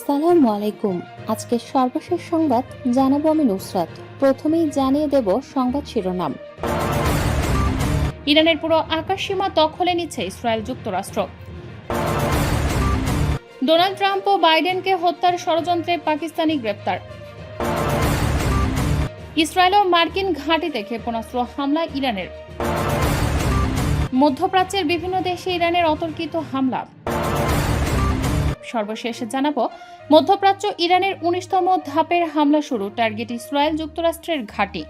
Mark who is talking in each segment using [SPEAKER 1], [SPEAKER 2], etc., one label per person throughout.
[SPEAKER 1] আসসালামু আলাইকুম। আজকের সর্বশেষ সংবাদ জানাবো আমি নুসরাত। প্রথমেই জানিয়ে দেব সংবাদ শিরোনাম।
[SPEAKER 2] ইরানের পুরো আকাশসীমা দখলে নিচ্ছে ইসরায়েল যুক্তরাষ্ট্র। ডোনাল্ড ট্রাম্প ও বাইডেনকে হত্যার ষড়যন্ত্রে পাকিস্তানি গ্রেপ্তার। ইসরায়েল ও মার্কিন ঘাঁটিতে ক্ষেপণাস্ত্র হামলা ইরানের। মধ্যপ্রাচ্যের বিভিন্ন দেশে ইরানের অতর্কিত হামলা। সর্বশেষে জানাবো মধ্যপ্রাচ্য ইরানের ১৯তম ধাপের হামলা শুরু, টার্গেট ইসরায়েল যুক্তরাষ্ট্রের ঘাঁটি।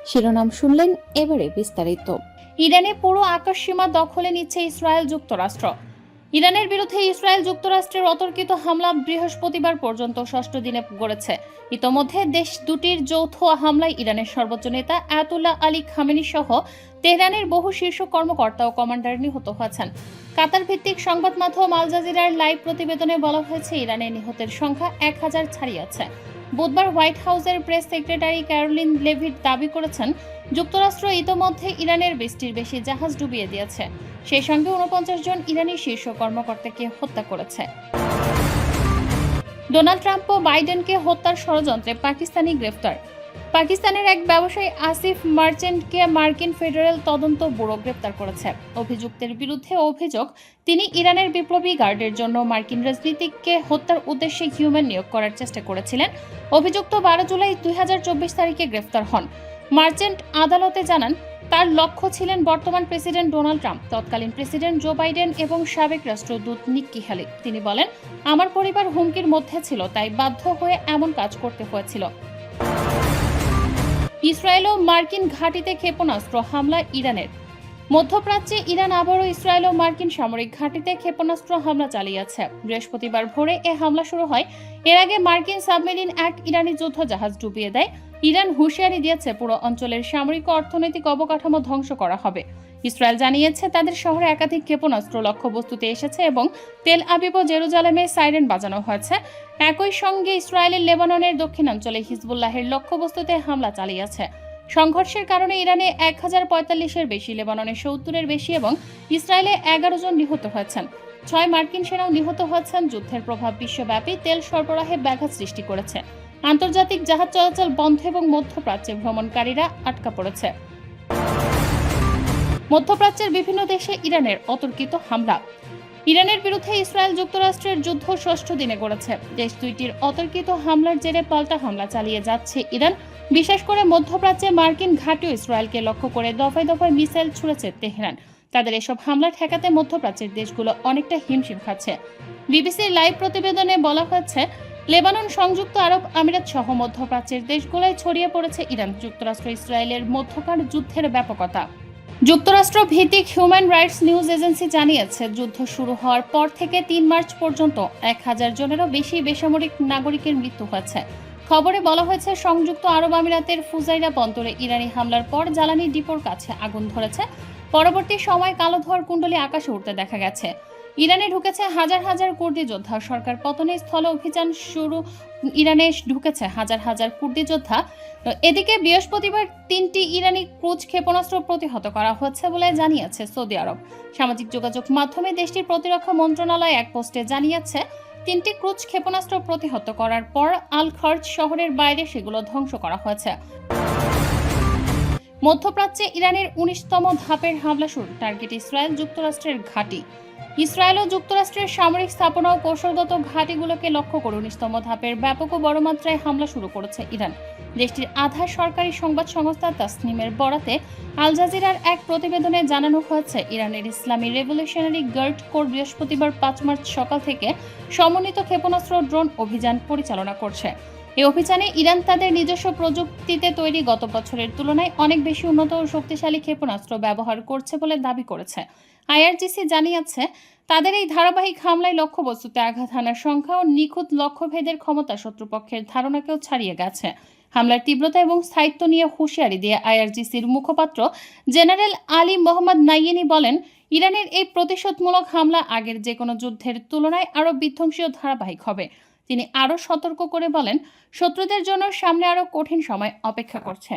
[SPEAKER 1] শিরোনাম শুনলেন, এবারে বিস্তারিত।
[SPEAKER 2] ইরানে পুরো আকাশসীমা দখলে নিচ্ছে ইসরায়েল যুক্তরাষ্ট্র। ইরানের বিরুদ্ধে ইসরায়েল যুক্তরাষ্ট্রের অতর্কিত হামলা বৃহস্পতিবার পর্যন্ত ষষ্ঠ দিনে গড়েছে। ইতোমধ্যে দেশ দুটির যৌথ হামলায় ইরানের সর্বোচ্চ নেতা আয়াতুল্লাহ আলী খামেনি সহ তেহরানের বহু শীর্ষ কর্মকর্তা ও কমান্ডার নিহত হয়েছেন। কাতার ভিত্তিক সংবাদ মাধ্যম আল জাজিরার লাইভ প্রতিবেদনে বলা হয়েছে, ইরানের নিহতের সংখ্যা ১,০০০ ছাড়িয়েছে। বুধবার হোয়াইট হাউসের প্রেস সেক্রেটারি ক্যারোলিন লেভিট দাবি করেছেন, যুক্তরাষ্ট্র ইতোমধ্যে ইরানের ২০টির বেশি জাহাজ ডুবিয়ে দিয়েছে। সেই সঙ্গে ৪৯ জন ইরানি শীর্ষ কর্মকর্তাকে হত্যা করেছে। ডোনাল্ড ট্রাম্প ও বাইডেনকে হত্যার ষড়যন্ত্রে পাকিস্তানি গ্রেফতার। পাকিস্তানের এক ব্যবসায়ী আসিফ মার্চেন্টকে মার্কিন ফেডারেল তদন্ত ব্যুরো গ্রেফতার করেছে। অভিযুক্তের বিরুদ্ধে অভিযোগ, তিনি ইরানের বিপ্লবী গার্ডের জন্য মার্কিন রাজনীতিককে হত্যার উদ্দেশ্যে হিউম্যান নিয়োগ করার চেষ্টা করেছিলেন। অভিযুক্ত ১২ জুলাই ২০২৪ তারিখে গ্রেফতার হন। মার্চেন্ট আদালতে জানান, তার লক্ষ্য ছিলেন বর্তমান প্রেসিডেন্ট ডোনাল্ড ট্রাম্প, তৎকালীন প্রেসিডেন্ট জো বাইডেন এবং সাবেক রাষ্ট্রদূত নিক্কি হ্যালি। তিনি বলেন, আমার পরিবার হুমকির মধ্যে ছিল, তাই বাধ্য হয়ে এমন কাজ করতে হয়েছিল। ইসরায়েল ও মার্কিন ঘাঁটিতে ক্ষেপণাস্ত্র হামলা ইরানের। মধ্যপ্রাচ্যে ইরান আবারও ইসরায়েল ও মার্কিন সামরিক ঘাঁটিতে ক্ষেপণাস্ত্র হামলা চালিয়েছে। বৃহস্পতিবার ভোরে এ হামলা শুরু হয়। এর আগে মার্কিন সাবমেরিন এক ইরানি যুদ্ধ জাহাজ ডুবিয়ে দেয়। ইরান হুঁশিয়ারি দিয়েছে, পুরো অঞ্চলের সামরিক ও অর্থনৈতিক অবকাঠামো ধ্বংস করা হবে। ইসরায়েল জানিয়েছে, তাদের শহরে একাধিক ক্ষেপণাস্ত্র লক্ষ্যবস্তুতে এসেছে এবং তেল আবিব ও জেরুজালেমে সাইরেন বাজানো হয়েছে। একই সঙ্গে ইসরায়েলের লেবাননের দক্ষিণাঞ্চলে হিজবুল্লাহের লক্ষ্যবস্তুতে হামলা চালিয়েছে। সংঘর্ষের কারণে ইরানে ১,০৪৫-এর বেশি, লেবাননে ৭০-এর বেশি এবং ইসরায়েলে ১১ জন নিহত হয়েছেন। ৬ মার্কিন সেনাও নিহত হয়েছেন। যুদ্ধের প্রভাব বিশ্বব্যাপী তেল সরবরাহে ব্যাঘাত সৃষ্টি করেছে। আন্তর্জাতিক জাহাজ চলাচল বন্ধ এবং মধ্যপ্রাচ্যে ভ্রমণকারীরা আটকা পড়েছে। মধ্যপ্রাচ্যের বিভিন্ন দেশে ইরানের অতর্কিত হামলা। ইরানের বিরুদ্ধে ইসরায়েল যুক্তরাষ্ট্রের যুদ্ধ ষষ্ঠ দিনে গড়েছে। দেশ দুইটির অতর্কিত হামলার জেরে পাল্টা হামলা চালিয়ে যাচ্ছে ইরান। বিশেষ করে মধ্যপ্রাচ্যে মার্কিন ঘাঁটিও ইসরায়েলকে লক্ষ্য করে দফায় দফায় মিসাইল ছুড়েছে তেহরান। তাদের এসব হামলা ঠেকাতে মধ্যপ্রাচ্যের দেশগুলো অনেকটা হিমশিম খাচ্ছে। বিবিসির লাইভ প্রতিবেদনে বলা হয়েছে, লেবানন, সংযুক্ত আরব আমিরাত সহ মধ্যপ্রাচ্যের দেশগুলোয় ছড়িয়ে পড়েছে ইরান যুক্তরাষ্ট্র ইসরায়েলের মধ্যকার যুদ্ধের ব্যাপকতা। যুক্তরাষ্ট্র ভিত্তিক হিউম্যান রাইটস নিউজ এজেন্সি জানিয়েছে, যুদ্ধ শুরু হওয়ার পর থেকে ৩ মার্চ পর্যন্ত ১,০০০ জনেরও বেশি বেসামরিক নাগরিকের মৃত্যু হয়েছে। খবরে বলা হয়েছে, সংযুক্ত আরব আমিরাতের ফুজাইরা বন্দরে ইরানি হামলার পর জ্বালানি ডিপোর কাছে আগুন ধরেছে। পরবর্তী সময় কালো ধোঁয়ার কুণ্ডলী আকাশে উঠতে দেখা গেছে। ইরানে ঢুকেছে হাজার হাজার কুর্দি যোদ্ধা। সরকার পতনে স্থল অভিযান শুরু। ইরানে ঢুকেছে হাজার হাজার কুর্দি যোদ্ধা। এদিকে বৃহস্পতিবার ৩টি ইরানি ক্রুজ ক্ষেপণাস্ত্র প্রতিহত করা হচ্ছে বলে জানিয়েছে সৌদি আরব। সামাজিক যোগাযোগ মাধ্যমে দেশটির প্রতিরক্ষা মন্ত্রণালয় এক পোস্টে জানিয়েছে, ৩টি ক্রুজ ক্ষেপণাস্ত্র প্রতিহত করার পর আল খরচ শহরের বাইরে সেগুলো ধ্বংস করা হয়েছে। মধ্যপ্রাচ্যে ইরানের ১৯তম ধাপের হামলা শুরু, টার্গেট ইসরায়েল যুক্তরাষ্ট্রের ঘাঁটি। ইসরায়েল ও যুক্তরাষ্ট্রের সামরিক স্থাপনা ও কৌশলগত ঘাঁটিগুলোকে লক্ষ্য করে ১৯তম ধাপের ব্যাপক ও বড় মাত্রায় হামলা শুরু করেছে ইরান। দেশটির আধা সরকারি সংবাদ সংস্থা তাসনিমের বরাতে আল জাজিরার এক প্রতিবেদনে জানানো হয়েছে, ইরানের ইসলামী রেভলিউশনারি গার্ড কোর বৃহস্পতিবার ৫ মার্চ সকাল থেকে সমন্বিত ক্ষেপণাস্ত্র ড্রোন অভিযান পরিচালনা করছে। এই অভিযানে ইরান তাদের নিজস্ব প্রযুক্তিতে তৈরি গত বছরের তুলনায় অনেক বেশি উন্নত ও শক্তিশালী ক্ষেপণাস্ত্র ব্যবহার করছে বলে দাবি করেছে। আইআরজিসি জানিয়েছে, তাদের এই ধারাবাহিক হামলায় লক্ষ্যবস্তুতে আঘাত হানার সংখ্যা ও নিখুঁত লক্ষ্যভেদের ক্ষমতা শত্রুপক্ষের ধারণাকেও ছাড়িয়ে গেছে। হামলার তীব্রতা এবং স্থায়িত্ব নিয়ে হুঁশিয়ারি দিয়ে আইআরজিসির মুখপাত্র জেনারেল আলী মোহাম্মদ নাইয়েনি বলেন, ইরানের এই প্রতিশোধমূলক হামলা আগের যে কোনো যুদ্ধের তুলনায় আরও বিধ্বংসী ও ধারাবাহিক হবে। তিনি আরও সতর্ক করে বলেন, শত্রুদের জন্য সামনে আরও কঠিন সময় অপেক্ষা করছে।